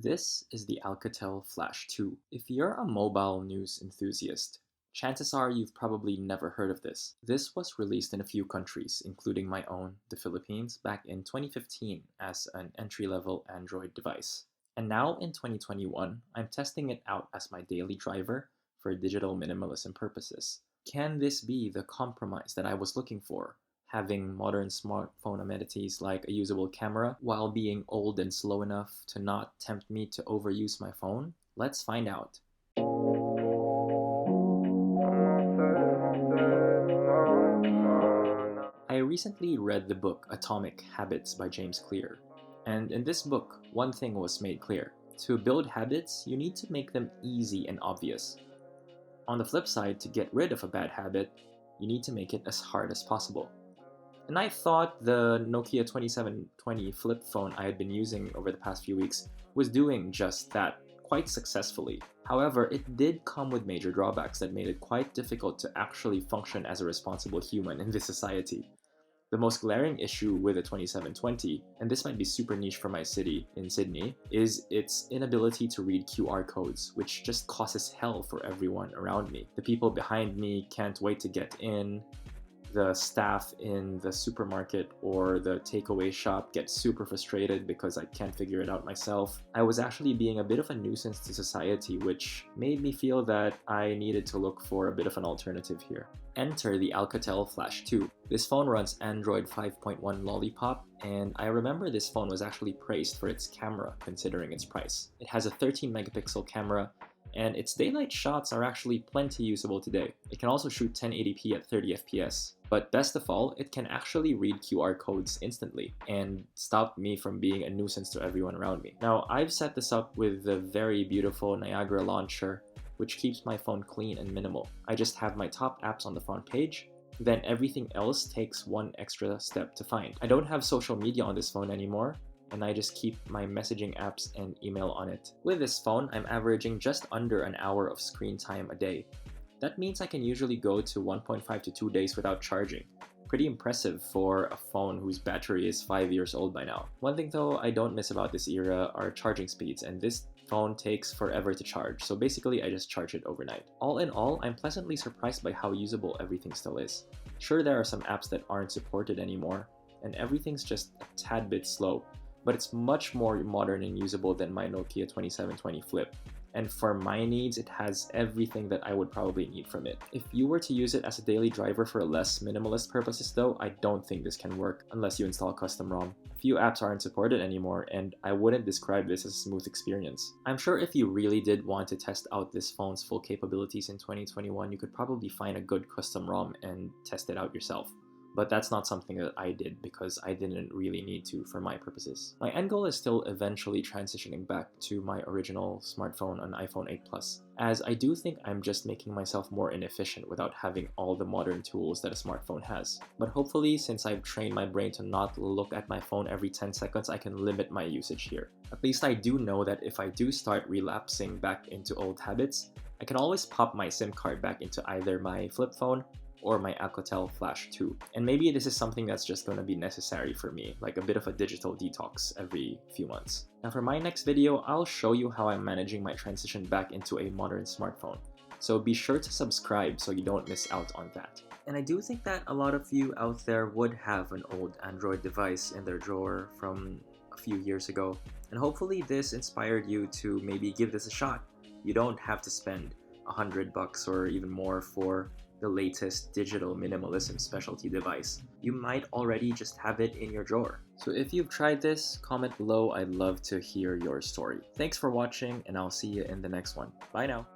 This is the Alcatel Flash 2. If you're a mobile news enthusiast, chances are you've probably never heard of this. This was released in a few countries, including my own, the Philippines, back in 2015 as an entry-level Android device. And now in 2021, I'm testing it out as my daily driver for digital minimalism purposes. Can this be the compromise that I was looking for? Having modern smartphone amenities like a usable camera while being old and slow enough to not tempt me to overuse my phone? Let's find out. I recently read the book Atomic Habits by James Clear. And in this book, one thing was made clear. To build habits, you need to make them easy and obvious. On the flip side, to get rid of a bad habit, you need to make it as hard as possible. And I thought the Nokia 2720 flip phone I had been using over the past few weeks was doing just that quite successfully. However, it did come with major drawbacks that made it quite difficult to actually function as a responsible human in this society. The most glaring issue with the 2720, and this might be super niche for my city in Sydney, is its inability to read QR codes, which just causes hell for everyone around me. The people behind me can't wait to get in. The staff in the supermarket or the takeaway shop get super frustrated because I can't figure it out myself. I was actually being a bit of a nuisance to society, which made me feel that I needed to look for a bit of an alternative here. Enter the Alcatel Flash 2. This phone runs Android 5.1 Lollipop, and I remember this phone was actually praised for its camera considering its price. It has a 13 megapixel camera, and its daylight shots are actually plenty usable today. It can also shoot 1080p at 30 FPS. But best of all, it can actually read QR codes instantly and stop me from being a nuisance to everyone around me. Now, I've set this up with the very beautiful Niagara launcher, which keeps my phone clean and minimal. I just have my top apps on the front page, then everything else takes one extra step to find. I don't have social media on this phone anymore, and I just keep my messaging apps and email on it. With this phone, I'm averaging just under an hour of screen time a day. That means I can usually go to 1.5 to 2 days without charging. Pretty impressive for a phone whose battery is 5 years old by now. One thing though I don't miss about this era are charging speeds, and this phone takes forever to charge, so basically I just charge it overnight. All in all, I'm pleasantly surprised by how usable everything still is. Sure, there are some apps that aren't supported anymore, and everything's just a tad bit slow, but it's much more modern and usable than my Nokia 2720 Flip. And for my needs, it has everything that I would probably need from it. If you were to use it as a daily driver for less minimalist purposes though, I don't think this can work unless you install custom ROM. Few apps aren't supported anymore, and I wouldn't describe this as a smooth experience. I'm sure if you really did want to test out this phone's full capabilities in 2021, you could probably find a good custom ROM and test it out yourself. But that's not something that I did because I didn't really need to for my purposes. My end goal is still eventually transitioning back to my original smartphone on iPhone 8 Plus, as I do think I'm just making myself more inefficient without having all the modern tools that a smartphone has. But hopefully, since I've trained my brain to not look at my phone every 10 seconds, I can limit my usage here. At least I do know that if I do start relapsing back into old habits, I can always pop my SIM card back into either my flip phone or my Alcatel Flash 2. And maybe this is something that's just going to be necessary for me, like a bit of a digital detox every few months. Now for my next video, I'll show you how I'm managing my transition back into a modern smartphone. So be sure to subscribe so you don't miss out on that. And I do think that a lot of you out there would have an old Android device in their drawer from a few years ago. And hopefully this inspired you to maybe give this a shot. You don't have to spend $100 or even more for the latest digital minimalism specialty device. You might already just have it in your drawer. So if you've tried this, comment below. I'd love to hear your story. Thanks for watching, and I'll see you in the next one. Bye now.